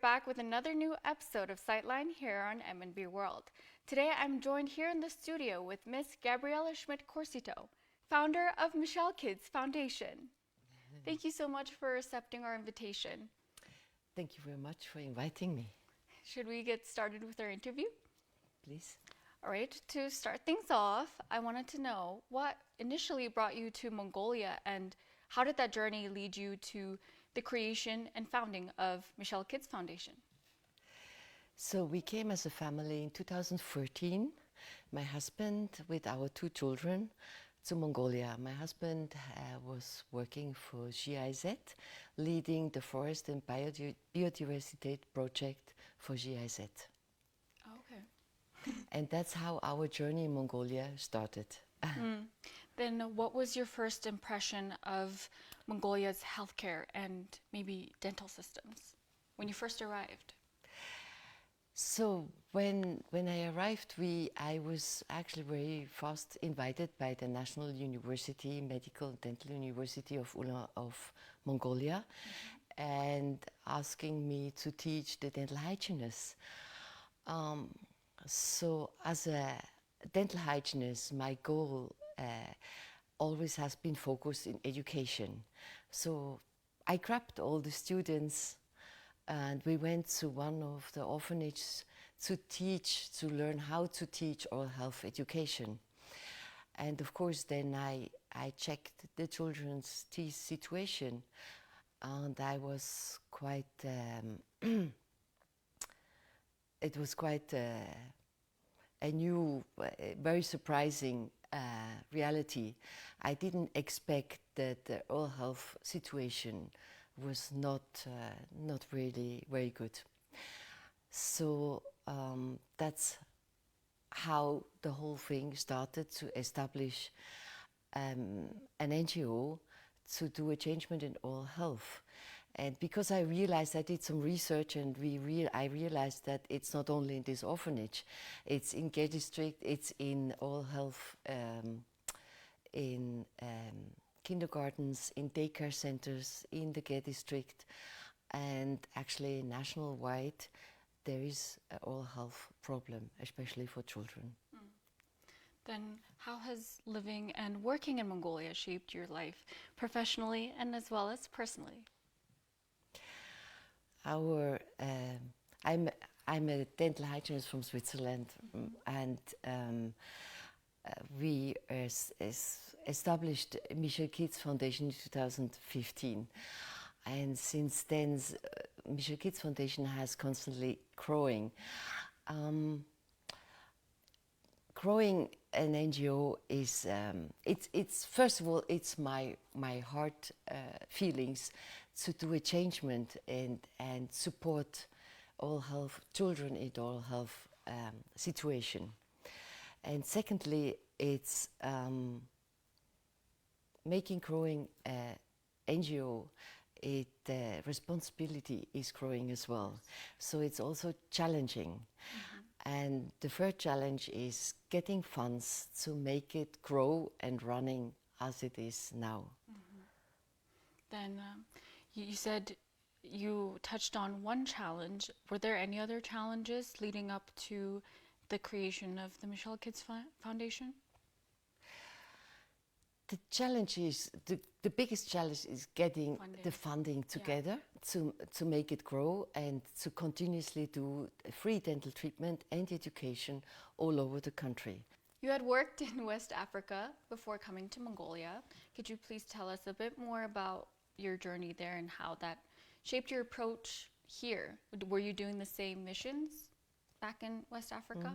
back with another new episode of Sightline here on MNB World. Today I'm joined here in the studio with Miss Gabriella Schmidt-Corsitto, founder of Misheel Kids Foundation. Thank you so much for accepting our invitation. Thank you very much for inviting me. Should we get started with our interview? Please. All right, to start things off, I wanted to know what initially brought you to Mongolia and how did that journey lead you to the creation and founding of Misheel Kids Foundation? So we came as a family in 2014, my husband with our two children, to Mongolia. My husband was working for GIZ, leading the forest and biodiversity project for GIZ. Okay. And that's how our journey in Mongolia started. Then what was your first impression of Mongolia's healthcare and maybe dental systems when you first arrived? So when I arrived, I was actually very fast invited by the National University, Medical and Dental University of Mongolia, and asking me to teach the dental hygienist. So as a dental hygienist, my goal always has been focused in education. So I grabbed all the students and we went to one of the orphanages to learn how to teach oral health education. And of course then I checked the children's teeth situation, and I was quite, it was quite a new, very surprising reality. I didn't expect that the oral health situation was not really very good. So that's how the whole thing started, to establish an NGO to do a changement in oral health. And because I realized, I did some research, and I realized that it's not only in this orphanage, it's in Gay district, it's in oral health, in kindergartens, in daycare centers, in the Gay district, and actually national-wide there is an oral health problem, especially for children. Then how has living and working in Mongolia shaped your life professionally and as well as personally? I'm a dental hygienist from Switzerland, and we established Misheel Kids Foundation in 2015, and since then Misheel Kids Foundation has constantly growing. Growing an NGO is it's first of all it's my heart feelings to do a changement and support oral health children in oral health situation. And secondly, it's making growing NGO. The responsibility is growing as well, so it's also challenging. And the third challenge is getting funds to make it grow and running as it is now. Then you said you touched on one challenge. Were there any other challenges leading up to the creation of the Misheel Kids Foundation? The challenge is, the biggest challenge is getting the funding together to make it grow and to continuously do free dental treatment and education all over the country. You had worked in West Africa before coming to Mongolia. Could you please tell us a bit more about your journey there and how that shaped your approach here? Were you doing the same missions back in West Africa?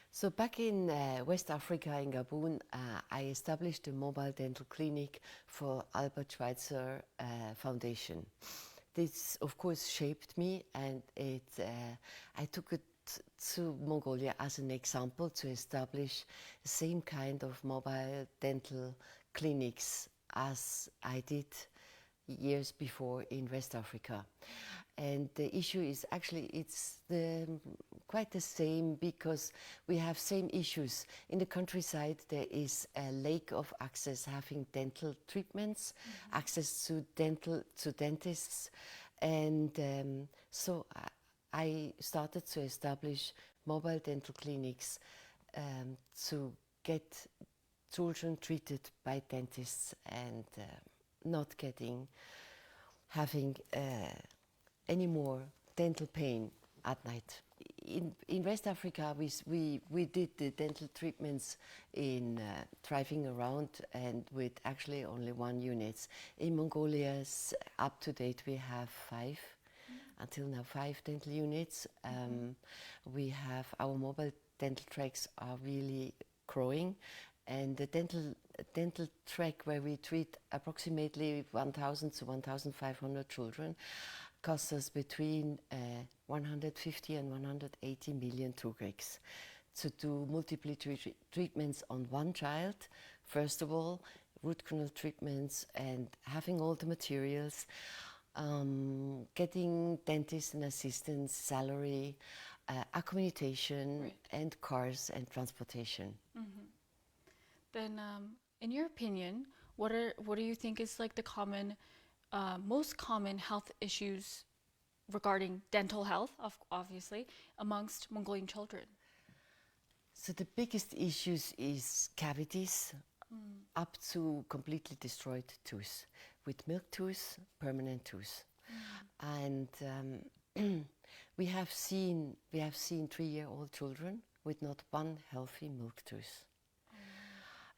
So back in West Africa, in Gabon, I established a mobile dental clinic for Albert Schweitzer Foundation. This, of course, shaped me, and I took it to Mongolia as an example to establish the same kind of mobile dental clinics as I did years before in West Africa. And the issue is actually quite the same, because we have same issues. In the countryside there is a lack of access having dental treatments, access to dentists, And so I started to establish mobile dental clinics to get children treated by dentists and not having any more dental pain at night. In West Africa, we did the dental treatments in driving around and with actually only 1 unit. In Mongolia, up to date, we have 5, until now 5 dental units. We have our mobile dental tracks are really growing, and the dental track where we treat approximately 1,000 to 1,500 children costs us between 150 and 180 million Tugreks to do multiple treatments on one child. First of all, root canal treatments and having all the materials, getting dentists and assistants, salary, accommodation, right, and cars and transportation. Then, in your opinion, what do you think is like the most common health issues regarding dental health, obviously, amongst Mongolian children? So the biggest issues is cavities, up to completely destroyed tooth, with milk tooth, permanent tooth, and we have seen 3-year-old children with not one healthy milk tooth.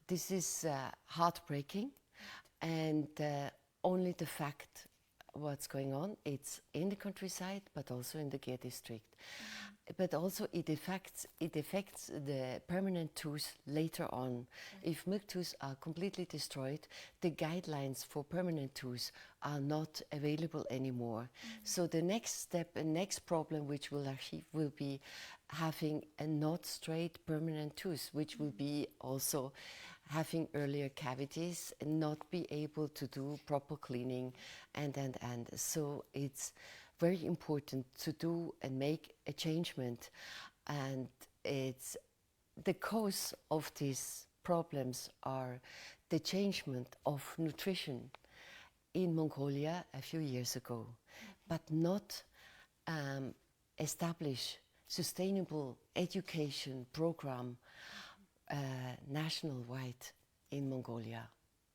This is heartbreaking, and only the fact what's going on, it's in the countryside, but also in the Gear district. But also it affects the permanent tooth later on. If milk teeth are completely destroyed, the guidelines for permanent tooth are not available anymore. So the next step and next problem which will be having a not straight permanent tooth, which will be also having earlier cavities and not be able to do proper cleaning and. So it's very important to do and make a changement, and it's the cause of these problems are the changement of nutrition in Mongolia a few years ago, but not establish sustainable education program national-wide in Mongolia.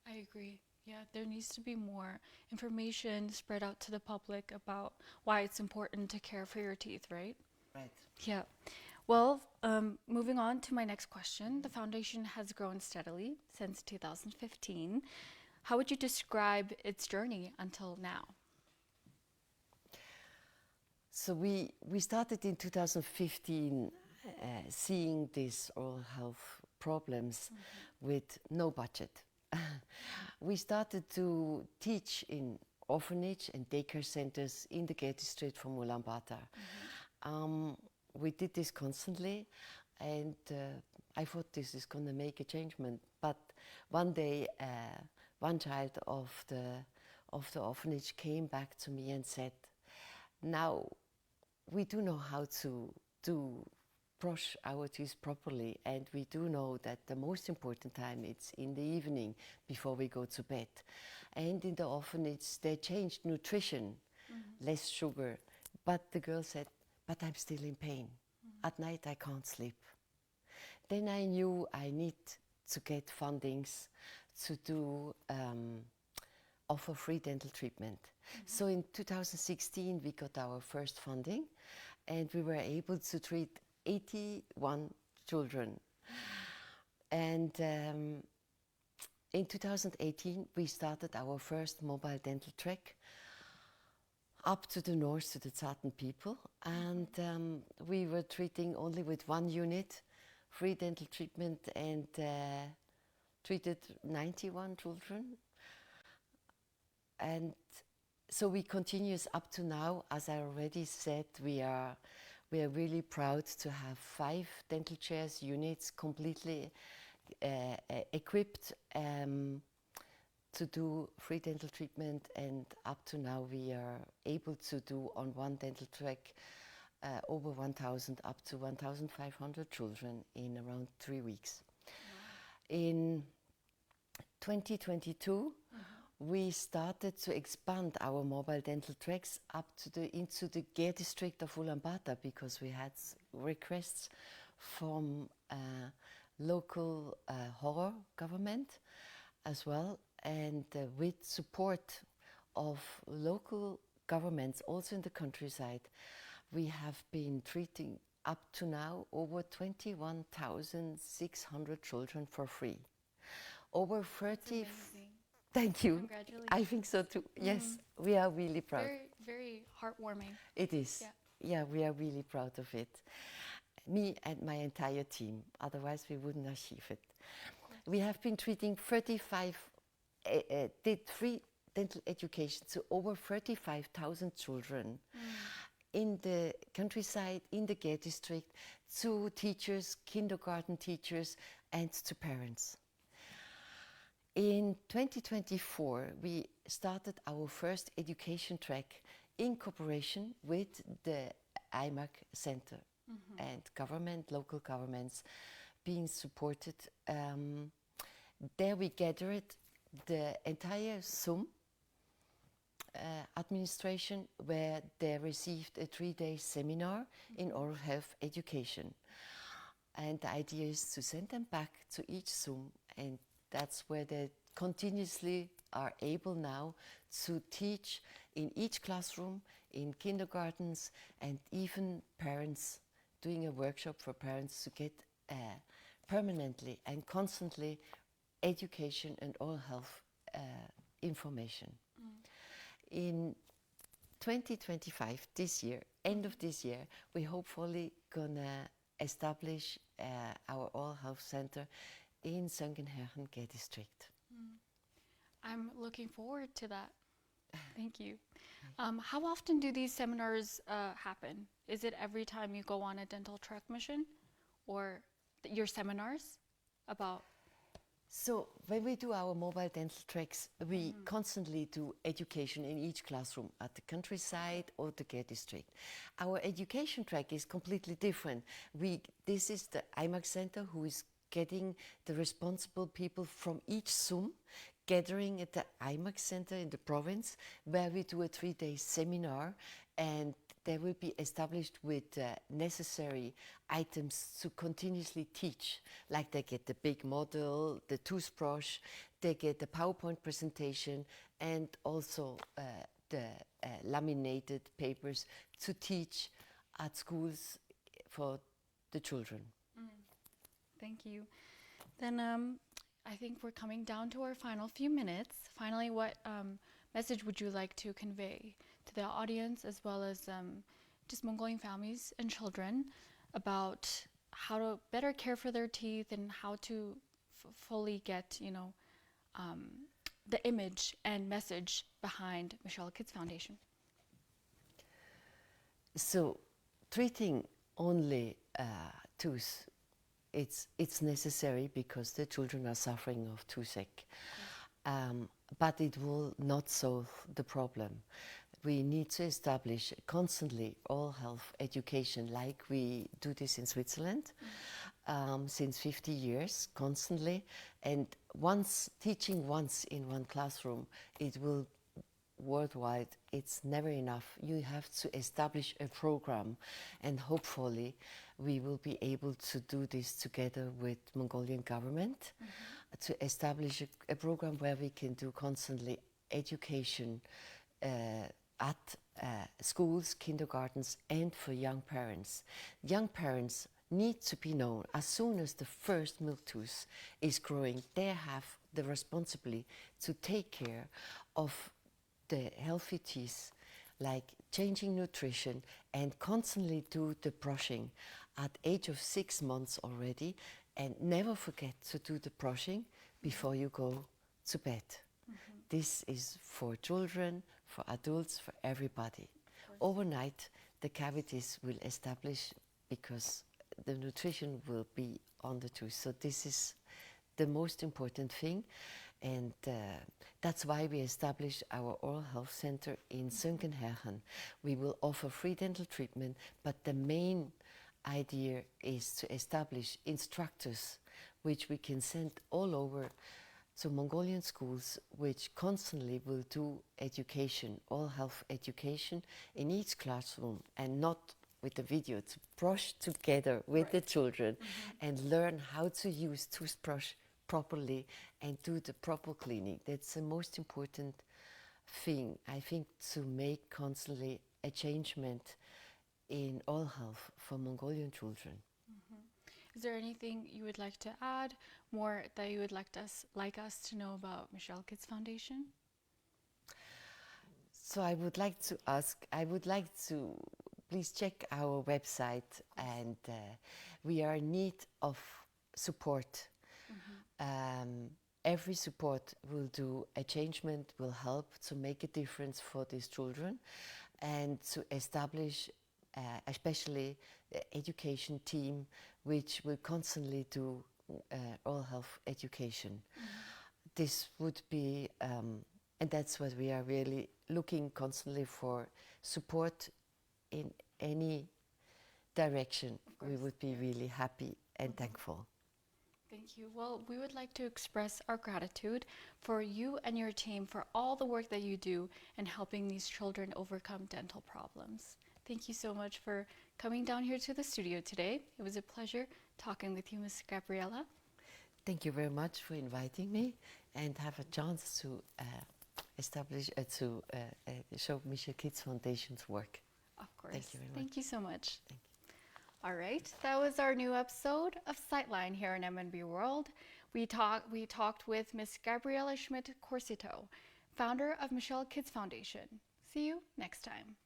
I agree. Yeah, there needs to be more information spread out to the public about why it's important to care for your teeth, right? Right. Yeah. Well, moving on to my next question. The foundation has grown steadily since 2015. How would you describe its journey until now? So we started in 2015 seeing these oral health problems with no budget. We started to teach in orphanage and daycare centers in the Gear district from Ulaanbaatar. We did this constantly, and I thought this is going to make a changement. But one day, one child of the orphanage came back to me and said, "Now we do know how to brush our teeth properly, and we do know that the most important time it's in the evening before we go to bed. And in the orphanage they changed nutrition, less sugar." But the girl said, "But I'm still in pain. At night I can't sleep." Then I knew I need to get fundings to do offer free dental treatment. So in 2016 we got our first funding, and we were able to treat 81 children. And in 2018 we started our first mobile dental track up to the north to the Tsaten people, and we were treating only with 1 unit, free dental treatment, and treated 91 children. And so we continue up to now. As I already said, we are really proud to have 5 dental chairs units completely equipped to do free dental treatment, and up to now we are able to do on one dental track over 1,000 up to 1,500 children in around 3 weeks. In 2022, we started to expand our mobile dental tracks up to into the Gare district of Ulaanbaatar because we had requests from local horror government as well, and with support of local governments also in the countryside, we have been treating up to now over 21,600 children for free. Over 30. Thank you. Congratulations. I think so too. Yes, we are really proud. Very, very heartwarming. It is. Yeah, we are really proud of it. Me and my entire team, otherwise we wouldn't achieve it. We have been treating did free dental education to over 35,000 children in the countryside, in the Gare district, to teachers, kindergarten teachers, and to parents. In 2024, we started our first education track in cooperation with the IMAC Center and government, local governments being supported. There we gathered the entire SUM administration, where they received a 3-day seminar in oral health education. And the idea is to send them back to each SUM, and that's where they continuously are able now to teach in each classroom, in kindergartens, and even parents, doing a workshop for parents to get permanently and constantly education and oral health information. In 2025, this year, end of this year, we hopefully gonna establish our oral health center in Søngenherren Gare district. I'm looking forward to that. Thank you. How often do these seminars happen? Is it every time you go on a dental track mission, or your seminars about? So when we do our mobile dental tracks, we constantly do education in each classroom at the countryside or the Gare district. Our education track is completely different. This is the IMAC Center who is getting the responsible people from each SUM, gathering at the IMAC Center in the province, where we do a 3-day seminar, and they will be established with necessary items to continuously teach. Like they get the big model, the toothbrush, they get the PowerPoint presentation, and also the laminated papers to teach at schools for the children. Thank you. Then I think we're coming down to our final few minutes. Finally, what message would you like to convey to the audience, as well as just Mongolian families and children, about how to better care for their teeth and how to fully get, the image and message behind Misheel Kids Foundation? So, treating only tooth, it's necessary because the children are suffering of toothache, but it will not solve the problem. We need to establish constantly oral health education, like we do this in Switzerland since 50 years, constantly. And teaching once in one classroom, it will worldwide, it's never enough. You have to establish a program, and hopefully we will be able to do this together with Mongolian government to establish a program where we can do constantly education at schools, kindergartens, and for young parents. Young parents need to be known as soon as the first milk tooth is growing. They have the responsibility to take care of the healthy teeth, like changing nutrition and constantly do the brushing at age of 6 months already, and never forget to do the brushing before you go to bed. This is for children, for adults, for everybody. Overnight, the cavities will establish because the nutrition will be on the tooth. So this is the most important thing, and that's why we established our oral health center in Søngenherren. We will offer free dental treatment, but the main idea is to establish instructors which we can send all over So Mongolian schools which constantly will do education, all health education in each classroom, and not with the video, to brush together with the children and learn how to use toothbrush properly and do the proper cleaning. That's the most important thing, I think, to make constantly a changement in all health for Mongolian children. Is there anything you would like to add, more that you would like us to know about Misheel Kids Foundation? So I would like to ask, I would like to please check our website, and we are in need of support. Every support will do a changement, will help to make a difference for these children, and to establish especially the education team which will constantly do oral health education. This would be, and that's what we are really looking constantly for, support in any direction. We would be really happy and thankful. Thank you. Well, we would like to express our gratitude for you and your team for all the work that you do in helping these children overcome dental problems. Thank you so much for coming down here to the studio today. It was a pleasure talking with you, Ms. Gabriella. Thank you very much for inviting me and have a chance to establish, to show Misheel Kids Foundation's work. Of course. Thank you very much. Thank you so much. Thank you. All right, that was our new episode of Sightline here in MNB World. We talked with Ms. Gabriella Schmidt-Corsitto, founder of Misheel Kids Foundation. See you next time.